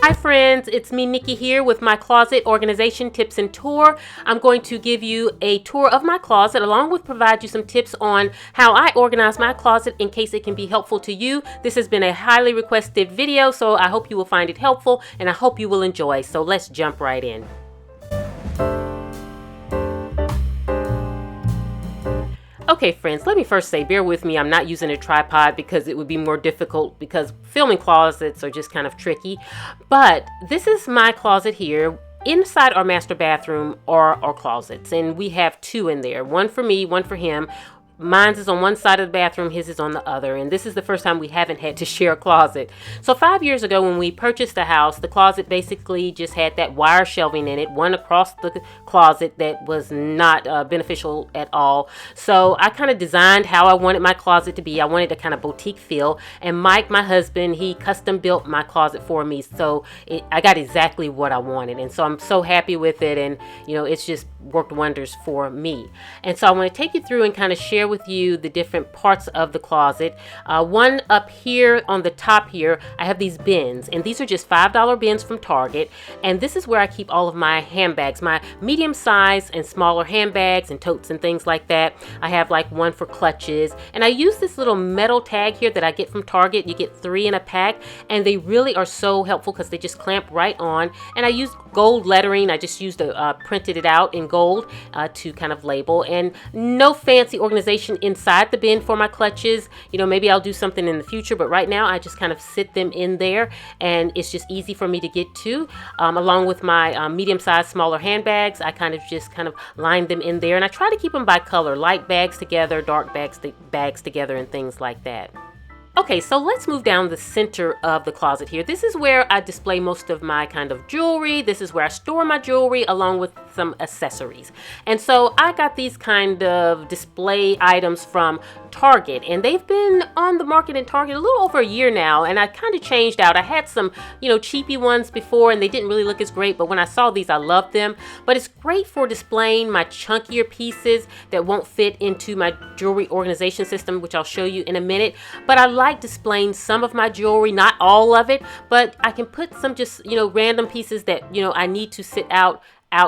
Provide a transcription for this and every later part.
Hi friends, it's me Nikki here with my closet organization tips and tour. I'm going to give you a tour of my closet along with provide you some tips on how I organize my closet in case it can be helpful to you. This has been a highly requested video, so I hope you will find it helpful and I hope you will enjoy. So let's jump right in. Okay friends, let me first say, bear with me, I'm not using a tripod because it would be more difficult because filming closets are just kind of tricky. But this is my closet here. Inside our master bathroom are our closets, and we have two in there. One for me, one for him. Mine's is on one side of the bathroom, his is on the other, and this is the first time we haven't had to share a closet. So 5 years ago when we purchased the house, the closet basically just had that wire shelving in it, one across the closet that was not beneficial at all. So I kind of designed how I wanted my closet to be. I wanted a kind of boutique feel, and Mike, my husband, he custom built my closet for me, so I got exactly what I wanted, and so I'm so happy with it, and you know, it's just worked wonders for me. And so I want to take you through and kind of share with you the different parts of the closet. One up here on the top here, I have these bins, and these are just $5 bins from Target, and this is where I keep all of my handbags, my medium size and smaller handbags and totes and things like that. I have like one for clutches, and I use this little metal tag here that I get from Target. You get 3 in a pack, and they really are so helpful because they just clamp right on. And I use gold lettering. I just used printed it out in gold to kind of label, and no fancy organization inside the bin for my clutches. You know, maybe I'll do something in the future, but right now I just kind of sit them in there, and it's just easy for me to get to. Along with my medium-sized, smaller handbags, I kind of line them in there, and I try to keep them by color, light bags together, dark bags together, and things like that. Okay, so let's move down the center of the closet here. This is where I display most of my kind of jewelry. This is where I store my jewelry along with some accessories. And so I got these kind of display items from Target, and they've been on the market in Target a little over a year now, and I kind of changed out. I had some, you know, cheapy ones before, and they didn't really look as great, but when I saw these, I loved them. But it's great for displaying my chunkier pieces that won't fit into my jewelry organization system, which I'll show you in a minute. But I like displaying some of my jewelry, not all of it, but I can put some just, you know, random pieces that, you know, I need to sit out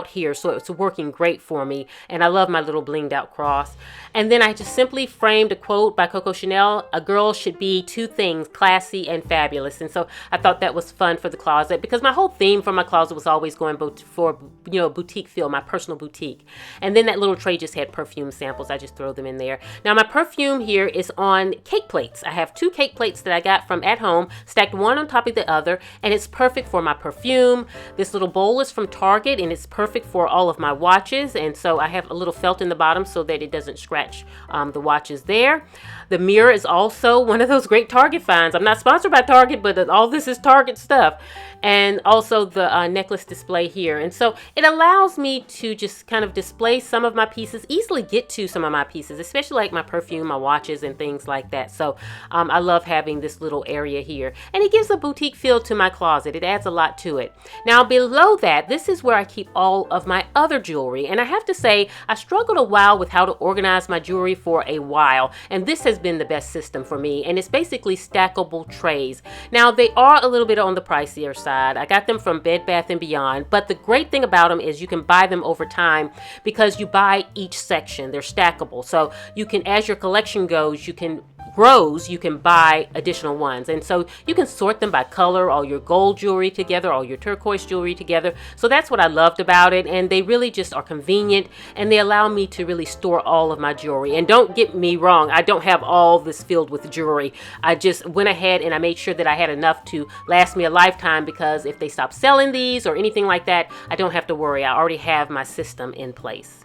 here, so it's working great for me. And I love my little blinged out cross. And then I just simply framed a quote by Coco Chanel: "A girl should be 2 things, classy and fabulous." And so I thought that was fun for the closet, because my whole theme for my closet was always going for, you know, boutique feel, my personal boutique. And then that little tray just had perfume samples. I just throw them in there. Now my perfume here is on cake plates. I have 2 cake plates that I got from At Home, stacked one on top of the other, and it's perfect for my perfume. This little bowl is from Target, and it's perfect for all of my watches, and so I have a little felt in the bottom so that it doesn't scratch the watches there. The mirror is also one of those great Target finds. I'm not sponsored by Target, but all this is Target stuff. And also the necklace display here. And so it allows me to just kind of display some of my pieces, easily get to some of my pieces, especially like my perfume, my watches, and things like that. So I love having this little area here. And it gives a boutique feel to my closet. It adds a lot to it. Now below that, this is where I keep all of my other jewelry. And I have to say, I struggled a while with how to organize my jewelry for a while. And this has been the best system for me. And it's basically stackable trays. Now they are a little bit on the pricier side. I got them from Bed Bath & Beyond, but the great thing about them is you can buy them over time because you buy each section. They're stackable. So you can, as your collection grows, you can buy additional ones. And so you can sort them by color, all your gold jewelry together, all your turquoise jewelry together. So that's what I loved about it. And they really just are convenient, and they allow me to really store all of my jewelry. And don't get me wrong, I don't have all this filled with jewelry. I just went ahead and I made sure that I had enough to last me a lifetime, because if they stop selling these or anything like that, I don't have to worry. I already have my system in place.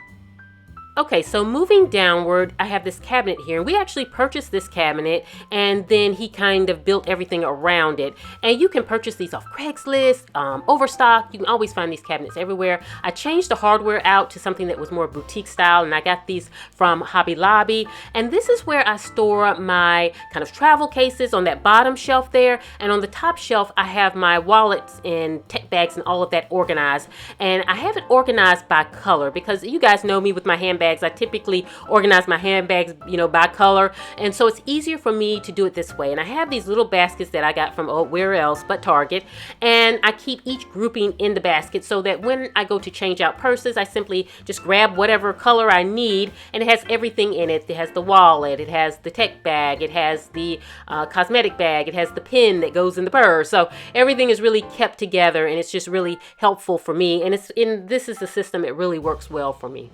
Okay, so moving downward, I have this cabinet here, and we actually purchased this cabinet, and then he kind of built everything around it. And you can purchase these off Craigslist, Overstock. You can always find these cabinets everywhere. I changed the hardware out to something that was more boutique style, and I got these from Hobby Lobby. And this is where I store my kind of travel cases on that bottom shelf there, and on the top shelf, I have my wallets and tech bags and all of that organized. And I have it organized by color, because you guys know me with my handbags. handbags. I typically organize my handbags, you know, by color, and so it's easier for me to do it this way. And I have these little baskets that I got from where else but Target, and I keep each grouping in the basket so that when I go to change out purses, I simply just grab whatever color I need, and it has everything in it. It has the wallet, it has the tech bag, it has the cosmetic bag, it has the pin that goes in the purse. So everything is really kept together, and it's just really helpful for me. And this is the system, it really works well for me.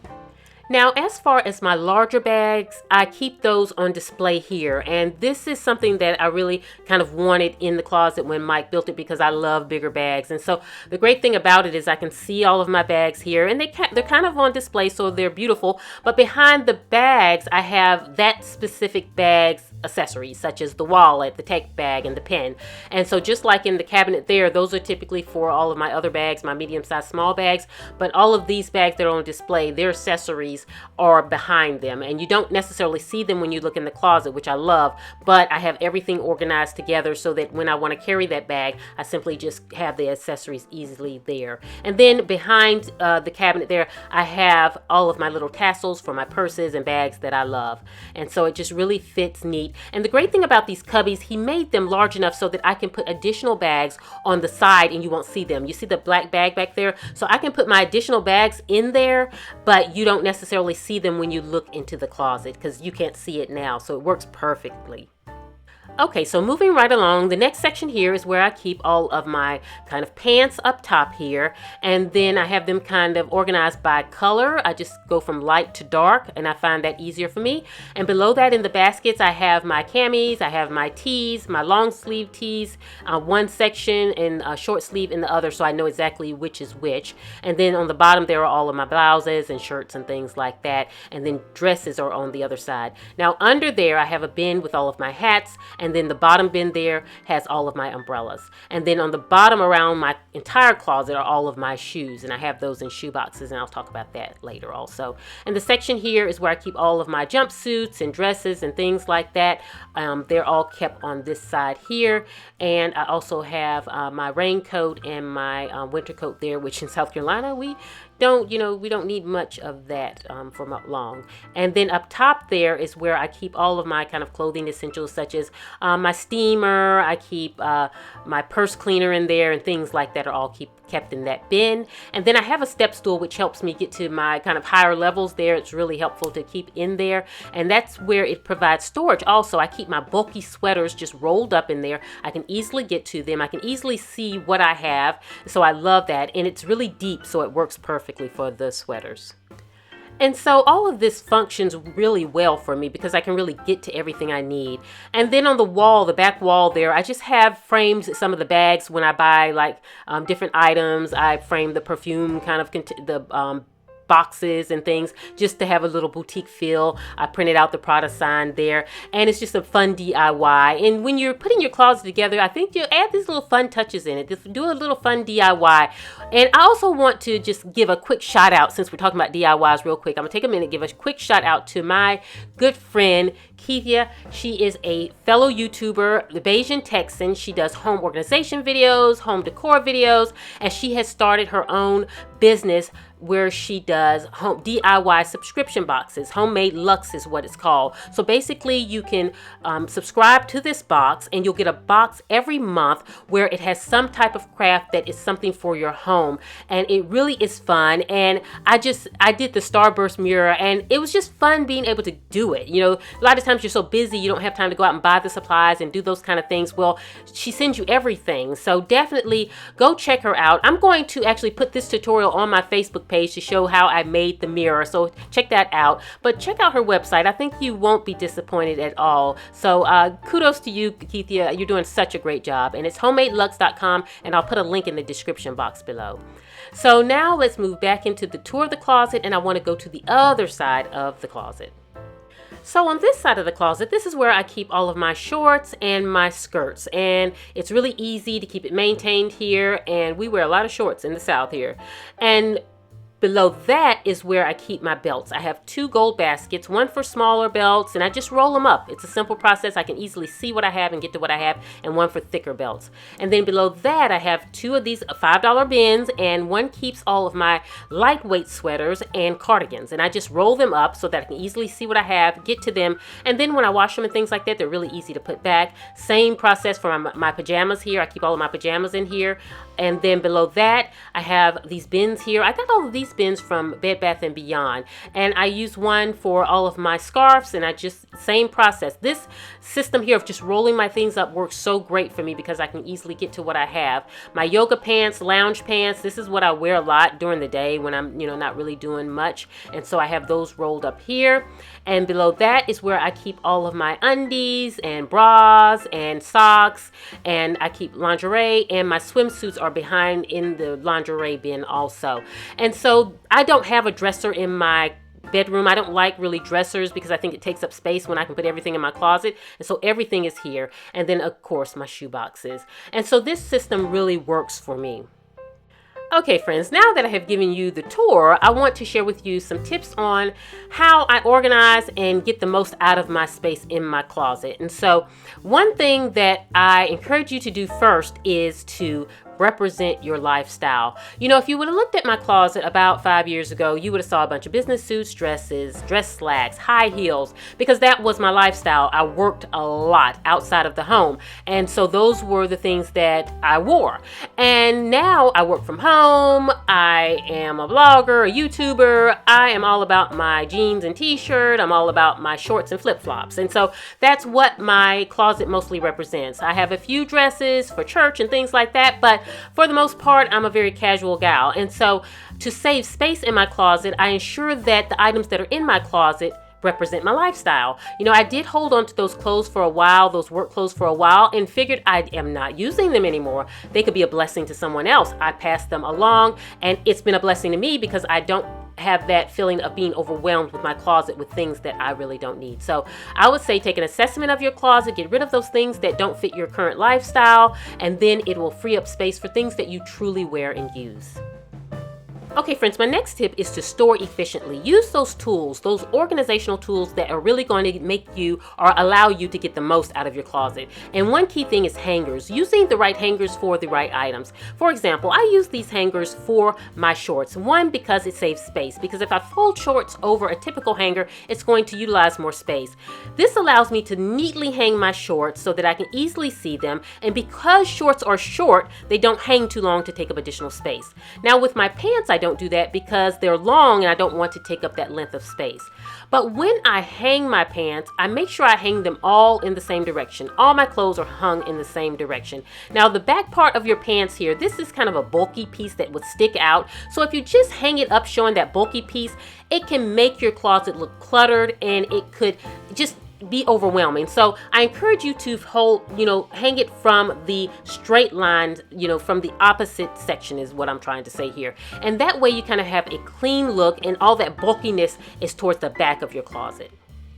Now, as far as my larger bags, I keep those on display here. And this is something that I really kind of wanted in the closet when Mike built it, because I love bigger bags. And so the great thing about it is I can see all of my bags here, and they're kind of on display, so they're beautiful. But behind the bags, I have that specific bag's accessories, such as the wallet, the tech bag, and the pen. And so just like in the cabinet there, those are typically for all of my other bags, my medium-sized small bags. But all of these bags that are on display, their accessories are behind them, and you don't necessarily see them when you look in the closet, which I love. But I have everything organized together so that when I want to carry that bag, I simply just have the accessories easily there. And then behind the cabinet there, I have all of my little tassels for my purses and bags that I love. And so it just really fits neat. And the great thing about these cubbies, he made them large enough so that I can put additional bags on the side and you won't see them. You see the black bag back there? So I can put my additional bags in there, but you don't necessarily see them when you look into the closet because you can't see it now. So it works perfectly. Okay, so moving right along, the next section here is where I keep all of my kind of pants up top here, and then I have them kind of organized by color. I just go from light to dark, and I find that easier for me. And below that in the baskets, I have my camis, I have my tees, my long sleeve tees, one section, and a short sleeve in the other, so I know exactly which is which. And then on the bottom, there are all of my blouses and shirts and things like that, and then dresses are on the other side. Now under there, I have a bin with all of my hats, and then the bottom bin there has all of my umbrellas. And then on the bottom around my entire closet are all of my shoes, and I have those in shoe boxes, and I'll talk about that later also. And the section here is where I keep all of my jumpsuits and dresses and things like that. They're all kept on this side here. And I also have my raincoat and my winter coat there, which in South Carolina we don't need much of that for long. And then up top there is where I keep all of my kind of clothing essentials, such as my steamer. I keep my purse cleaner in there, and things like that are all kept in that bin. And then I have a step stool which helps me get to my kind of higher levels there. It's really helpful to keep in there, and that's where it provides storage. Also, I keep my bulky sweaters just rolled up in there. I can easily get to them. I can easily see what I have, so I love that. And it's really deep, so it works perfectly for the sweaters. And so all of this functions really well for me because I can really get to everything I need. And then on the wall, the back wall there, I just have frames some of the bags when I buy like different items. I frame the perfume kind of the boxes and things just to have a little boutique feel. I printed out the Prada sign there, and it's just a fun DIY. And when you're putting your closet together, I think you add these little fun touches in it. Just do a little fun DIY. And I also want to just give a quick shout out, since we're talking about DIYs real quick. I'm gonna take a minute, give a quick shout out to my good friend Keithia. She is a fellow YouTuber, the Bayesian Texan. She does home organization videos, home decor videos, and she has started her own business where she does home DIY subscription boxes. Homemade Luxe is what it's called. So basically you can subscribe to this box, and you'll get a box every month where it has some type of craft that is something for your home. And it really is fun. And I did the Starburst mirror, and it was just fun being able to do it. You know, a lot of times you're so busy, you don't have time to go out and buy the supplies and do those kind of things. Well, she sends you everything. So definitely go check her out. I'm going to actually put this tutorial on my Facebook page to show how I made the mirror, so check that out. But check out her website. I think you won't be disappointed at all. So kudos to you, Keithia. You're doing such a great job. And it's homemadeluxe.com, and I'll put a link in the description box below. So now let's move back into the tour of the closet, and I want to go to the other side of the closet. So on this side of the closet, this is where I keep all of my shorts and my skirts, and it's really easy to keep it maintained here, and we wear a lot of shorts in the South here. And Below that is where I keep my belts. I have 2 gold baskets, one for smaller belts, and I just roll them up. It's a simple process. I can easily see what I have and get to what I have, and one for thicker belts. And then below that, I have 2 of these $5 bins, and one keeps all of my lightweight sweaters and cardigans. And I just roll them up so that I can easily see what I have, get to them, and then when I wash them and things like that, they're really easy to put back. Same process for my pajamas here. I keep all of my pajamas in here. And then below that, I have these bins here. I got all of these bins from Bed Bath & Beyond, and I use one for all of my scarves, and I just, same process. This system here of just rolling my things up works so great for me because I can easily get to what I have. My yoga pants, lounge pants, this is what I wear a lot during the day when I'm, not really doing much, and so I have those rolled up here. And below that is where I keep all of my undies and bras and socks, and I keep lingerie, and my swimsuits are behind in the lingerie bin also. And so I don't have a dresser in my bedroom. I don't like really dressers because I think it takes up space when I can put everything in my closet. And so everything is here. And then of course my shoe boxes. And so this system really works for me. Okay, friends, now that I have given you the tour, I want to share with you some tips on how I organize and get the most out of my space in my closet. And so one thing that I encourage you to do first is to represent your lifestyle. If you would have looked at my closet about 5 years ago, you would have saw a bunch of business suits, dresses, dress slacks, high heels, because that was my lifestyle. I worked a lot outside of the home. And so those were the things that I wore. And now I work from home. I am a blogger, a YouTuber. I am all about my jeans and t-shirt. I'm all about my shorts and flip-flops. And so that's what my closet mostly represents. I have a few dresses for church and things like that, but for the most part, I'm a very casual gal. And so to save space in my closet, I ensure that the items that are in my closet represent my lifestyle. I did hold on to those clothes for a while, those work clothes for a while, and figured I am not using them anymore. They could be a blessing to someone else. I passed them along, and it's been a blessing to me because I don't have that feeling of being overwhelmed with my closet with things that I really don't need. So I would say take an assessment of your closet, get rid of those things that don't fit your current lifestyle, and then it will free up space for things that you truly wear and use. Okay, friends, my next tip is to store efficiently. Use those tools, those organizational tools that are really going to make you or allow you to get the most out of your closet. And one key thing is hangers, using the right hangers for the right items. For example, I use these hangers for my shorts. One, because it saves space, because if I fold shorts over a typical hanger, it's going to utilize more space. This allows me to neatly hang my shorts so that I can easily see them. And because shorts are short, they don't hang too long to take up additional space. Now with my pants, I don't do that because they're long and I don't want to take up that length of space. But when I hang my pants, I make sure I hang them all in the same direction. All my clothes are hung in the same direction. Now the back part of your pants here, this is kind of a bulky piece that would stick out. So if you just hang it up showing that bulky piece, it can make your closet look cluttered and it could just be overwhelming. So I encourage you to hang it from the straight lines, from the opposite section is what I'm trying to say here. And that way you kind of have a clean look and all that bulkiness is towards the back of your closet.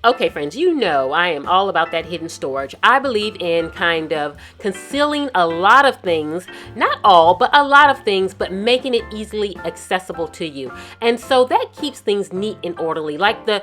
Okay, friends, I am all about that hidden storage. I believe in kind of concealing a lot of things, not all, but a lot of things, but making it easily accessible to you. And so that keeps things neat and orderly. Like the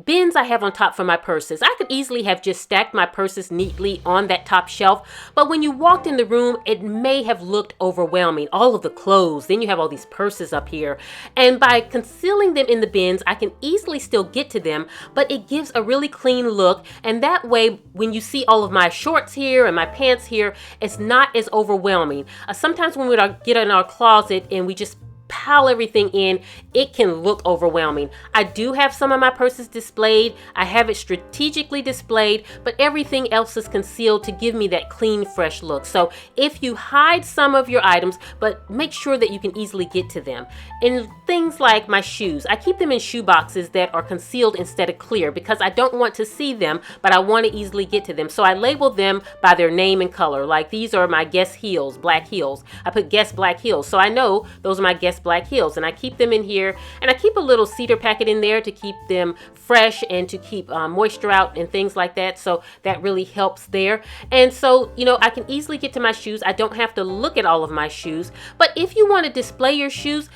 bins I have on top for my purses. I could easily have just stacked my purses neatly on that top shelf, but when you walked in the room, it may have looked overwhelming. All of the clothes, then you have all these purses up here. And by concealing them in the bins, I can easily still get to them, but it gives a really clean look. And that way, when you see all of my shorts here and my pants here, it's not as overwhelming. Sometimes when we get in our closet and we just pile everything in, it can look overwhelming. I do have some of my purses displayed. I have it strategically displayed, but everything else is concealed to give me that clean, fresh look. So if you hide some of your items, but make sure that you can easily get to them. And things like my shoes, I keep them in shoe boxes that are concealed instead of clear because I don't want to see them, but I want to easily get to them. So I label them by their name and color. Like these are my Guess heels, black heels. I put Guess black heels. So I know those are my Guess black heels, and I keep them in here, and I keep a little cedar packet in there to keep them fresh and to keep moisture out and things like that. So that really helps there. And so, you know, I can easily get to my shoes. I don't have to look at all of my shoes. But if you want to display your shoes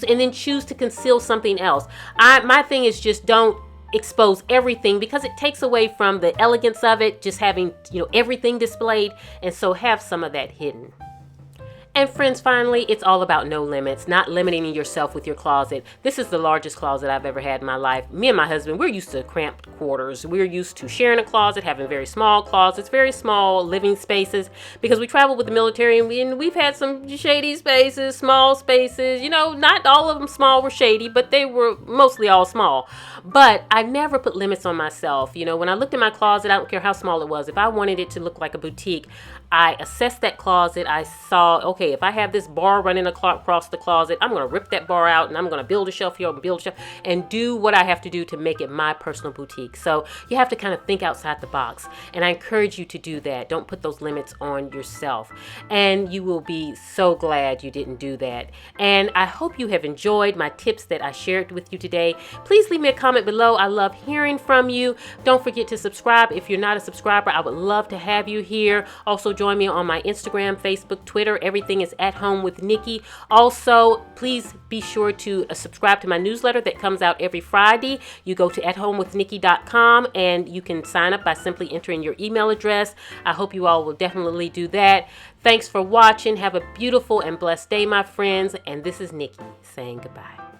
and then choose to conceal something else. My thing is just don't expose everything, because it takes away from the elegance of it, just having, you know, everything displayed. And so have some of that hidden. And friends, finally, it's all about no limits, not limiting yourself with your closet. This is the largest closet I've ever had in my life. Me and my husband, we're used to cramped quarters. We're used to sharing a closet, having very small closets, very small living spaces, because we travel with the military, and we've had some shady spaces, small spaces. You know, not all of them small were shady, but they were mostly all small. But I never put limits on myself. You know, when I looked in my closet, I don't care how small it was. If I wanted it to look like a boutique, I assessed that closet. I saw, okay, if I have this bar running across the closet, I'm going to rip that bar out, and I'm going to build a shelf here and build a shelf and do what I have to do to make it my personal boutique. So you have to kind of think outside the box, and I encourage you to do that. Don't put those limits on yourself, and you will be so glad you didn't do that. And I hope you have enjoyed my tips that I shared with you today. Please leave me a comment below. I love hearing from you. Don't forget to subscribe. If you're not a subscriber, I would love to have you here. Also, join me on my Instagram, Facebook, Twitter. Everything is At Home with Nikki. Also, please be sure to subscribe to my newsletter that comes out every Friday. You go to AtHomeWithNikki.com and you can sign up by simply entering your email address. I hope you all will definitely do that. Thanks for watching. Have a beautiful and blessed day, my friends. And this is Nikki saying goodbye.